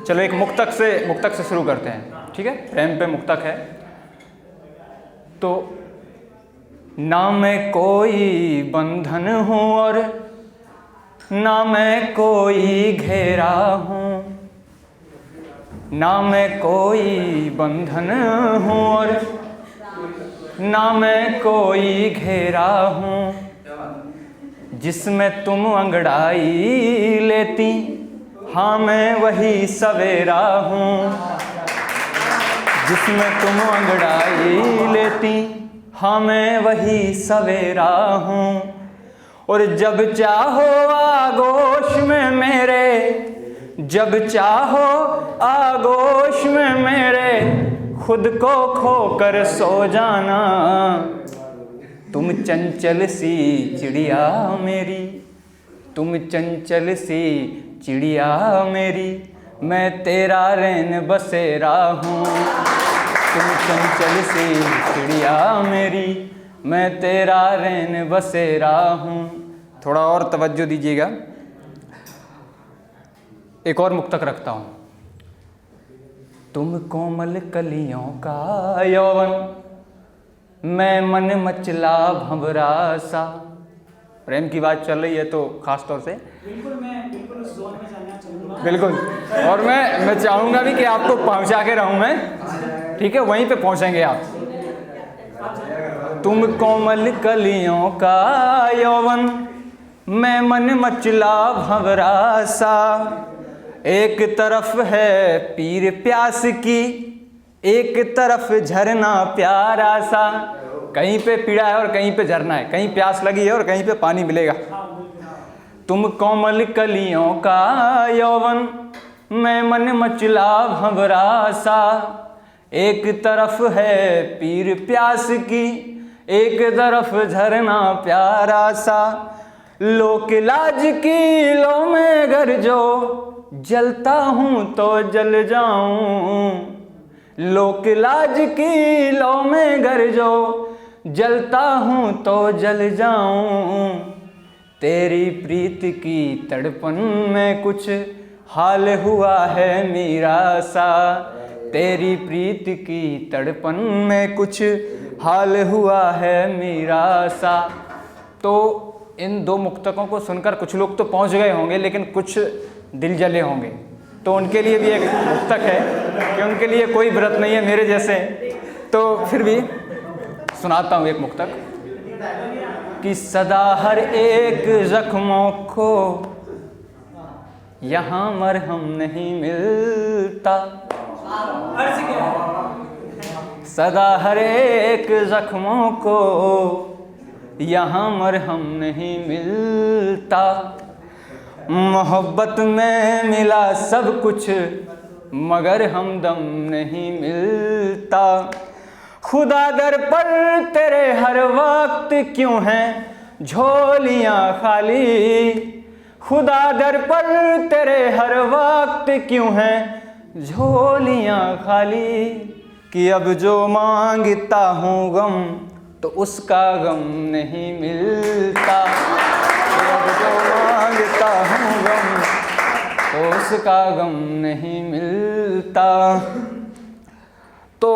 चलो एक मुक्तक से शुरू करते हैं, ठीक है। प्रेम पे मुक्तक है। तो ना मैं कोई बंधन हूँ और ना मैं कोई घेरा हूँ, ना मैं कोई बंधन हूँ और ना मैं कोई घेरा हूँ, जिसमें तुम अंगड़ाई लेती, हाँ मैं वही सवेरा हूँ। जिसमें तुम अंगड़ाई लेती, हाँ मैं वही सवेरा हूँ। और जब चाहो आगोश में मेरे, जब चाहो आगोश में मेरे, खुद को खोकर सो जाना। तुम चंचल सी चिड़िया मेरी, तुम चंचल सी चिड़िया मेरी, मैं तेरा रैन बसेरा हूँ। तुम चंचल सी चिड़िया मेरी, मैं तेरा रैन बसेरा हूँ। थोड़ा और तवज्जो दीजिएगा, एक और मुक्तक रखता हूँ। तुम कोमल कलियों का यौवन, मैं मन मचला भंवरा सा। प्रेम की बात चल रही है तो खास तौर से बिल्कुल उस जोन में जाना चाहूँगा। बिल्कुल, और मैं चाहूँगा भी कि आपको पहुँचा के रहूँ मैं, ठीक है, वहीं पे पहुँचेंगे आप। तुम कोमल कलियों का यौवन, मैं मन मचला भंवरा सा। एक तरफ है पीर प्यास की, एक तरफ झरना प्यारा सा। कहीं पे पीड़ा है और कहीं पे झरना है, कहीं प्यास लगी है और कहीं पे पानी मिलेगा। तुम कोमल कलियों का यौवन, मैं मन मचला भंवरा सा। एक तरफ है पीर प्यास की, एक तरफ झरना प्यारा सा। लोक लाज की लो में गर जो, जलता हूँ तो जल जाऊँ। लोक लाज की लो में गर जो, जलता हूँ तो जल जाऊँ। तेरी प्रीत की तड़पन में कुछ हाल हुआ है मेरा सा। तेरी प्रीत की तड़पन में कुछ हाल हुआ है मेरा सा। तो इन दो मुक्तकों को सुनकर कुछ लोग तो पहुंच गए होंगे, लेकिन कुछ दिल जले होंगे। तो उनके लिए भी एक मुक्तक है कि उनके लिए कोई व्रत नहीं है मेरे जैसे, तो फिर भी सुनाता हूँ एक मुक्तक कि सदा हर एक जख्मों को यहाँ मरहम नहीं मिलता। सदा हर एक जख्मों को यहाँ मरहम नहीं मिलता। मोहब्बत में मिला सब कुछ मगर हमदम नहीं मिलता। खुदा दर पर तेरे हर वक्त क्यों हैं झोलियाँ खाली। खुदा दर पर तेरे हर वक्त क्यों हैं झोलियाँ खाली। कि अब जो मांगता हूँ गम तो उसका गम नहीं मिलता। कि अब जो मांगता हूँ गम तो उसका गम नहीं मिलता। तो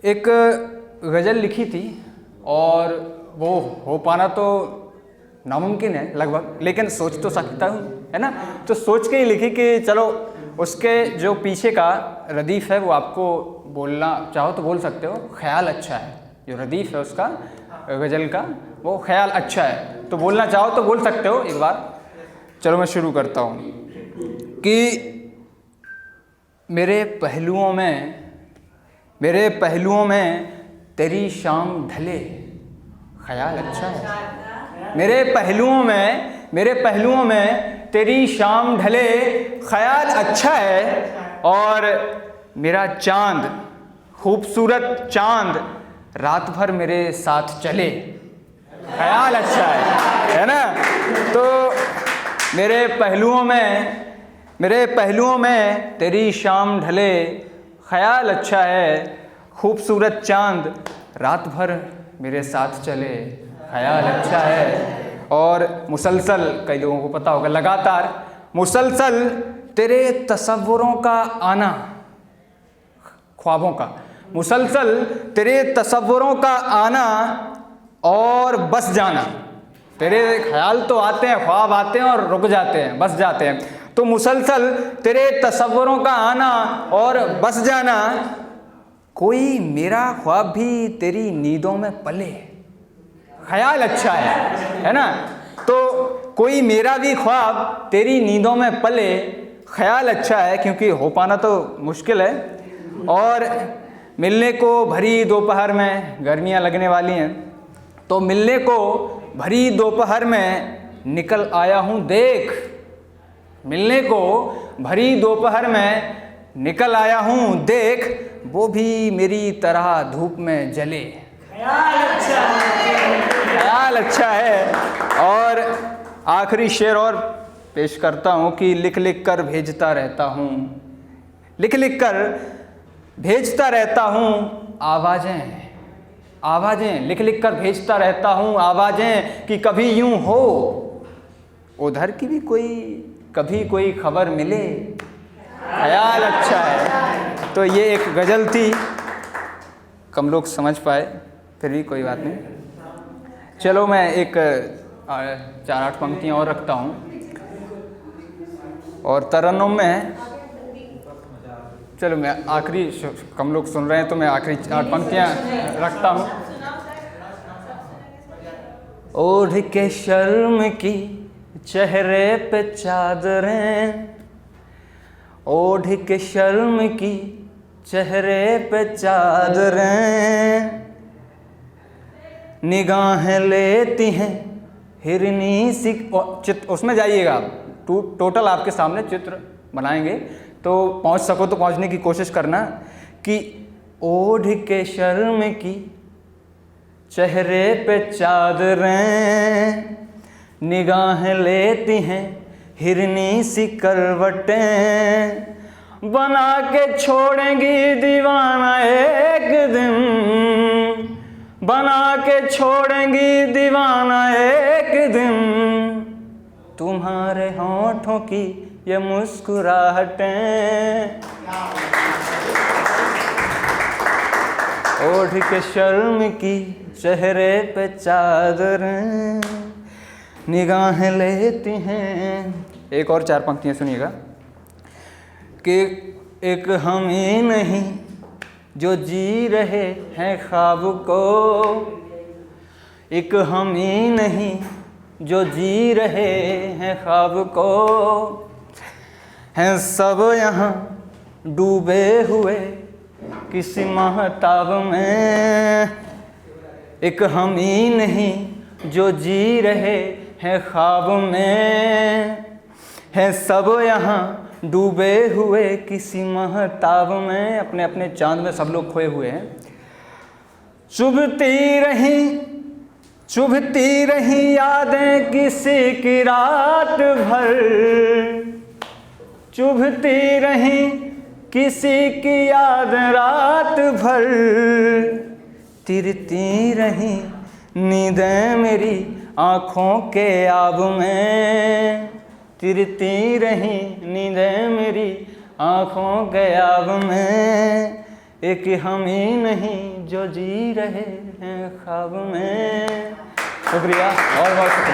एक गज़ल लिखी थी और वो हो पाना तो नामुमकिन है लगभग, लेकिन सोच तो सकता हूँ, है ना। तो सोच के ही लिखी कि चलो उसके जो पीछे का रदीफ़ है वो आपको बोलना चाहो तो बोल सकते हो। ख्याल अच्छा है, जो रदीफ़ है उसका गज़ल का वो ख्याल अच्छा है, तो बोलना चाहो तो बोल सकते हो एक बार। चलो मैं शुरू करता हूँ कि मेरे पहलुओं में तेरी शाम ढले ख्याल अच्छा है। मेरे पहलुओं में तेरी शाम ढले ख्याल अच्छा है। और मेरा चांद, खूबसूरत चांद रात भर मेरे साथ चले ख्याल अच्छा है ना। तो मेरे पहलुओं में तेरी शाम ढले ख्याल अच्छा है। खूबसूरत चांद रात भर मेरे साथ चले ख्याल अच्छा है। और मुसलसल, कई लोगों को पता होगा, लगातार मुसलसल तेरे तसव्वुरों का आना, ख्वाबों का, मुसलसल तेरे तसव्वुरों का आना और बस जाना। तेरे ख्याल तो आते हैं, ख्वाब आते हैं और रुक जाते हैं, बस जाते हैं। तो मुसलसल तेरे तसव्वुरों का आना और बस जाना, कोई मेरा ख्वाब भी तेरी नींदों में पले। ख्याल अच्छा है ना? तो कोई मेरा भी ख्वाब तेरी नींदों में पले, ख्याल अच्छा है, क्योंकि हो पाना तो मुश्किल है। और मिलने को भरी दोपहर में, गर्मियाँ लगने वाली हैं, तो मिलने को भरी दोपहर में निकल आया हूँ देख। मिलने को भरी दोपहर में निकल आया हूँ देख, वो भी मेरी तरह धूप में जले। ख्याल अच्छा है। और आखिरी शेर और पेश करता हूँ कि लिख लिख कर भेजता रहता हूँ, लिख लिख कर भेजता रहता हूँ आवाज़ें, आवाज़ें, लिख लिख कर भेजता रहता हूँ आवाज़ें, कि कभी यूँ हो उधर की भी कोई, कभी कोई खबर मिले। ख्याल अच्छा है। तो ये एक गज़ल थी, कम लोग समझ पाए, फिर भी कोई बात नहीं। चलो मैं एक 4-8 पंक्तियाँ और रखता हूँ, और तरन्नुम में, चलो मैं आखिरी, कम लोग सुन रहे हैं तो मैं आखिरी 8 पंक्तियाँ रखता हूँ। ओढ़ के शर्म की चेहरे पे चादरें, ओढ़ के शर्म की चेहरे पे चादरें, निगाहें लेती हैं हिरनी सी। चित्र उसमें जाइएगा, टोटल आपके सामने चित्र बनाएंगे, तो पहुंच सको तो पहुंचने की कोशिश करना। कि ओढ़ के शर्म की चेहरे पे चादरें, निगाहें लेती हैं हिरनी सी करवटें, बना के छोड़ेंगी दीवाना एक दिन, बना के छोड़ेंगी दीवाना एक दिन, तुम्हारे होठों की ये मुस्कुराहटें। ओढ़ के शर्म की चेहरे पे चादरें, निगाहें लेती हैं। एक और 4 पंक्तियाँ सुनिएगा। कि एक हम ही नहीं जो जी रहे हैं ख्वाब को, एक हम ही नहीं जो जी रहे हैं ख्वाब को, हैं सब यहाँ डूबे हुए किसी महताब में। एक हम ही नहीं जो जी रहे हैं ख्वाब में, हैं सब यहाँ डूबे हुए किसी महताब में। अपने अपने चांद में सब लोग खोए हुए हैं। चुभती रही यादें किसी की रात भर, चुभती रही किसी की याद रात भर, तिरती रही नींदें मेरी आँखों के आब में, तिरती रही नींदें मेरी आँखों के आब में। एक हम ही नहीं जो जी रहे हैं ख्वाब में। शुक्रिया, बहुत बहुत शुक्रिया।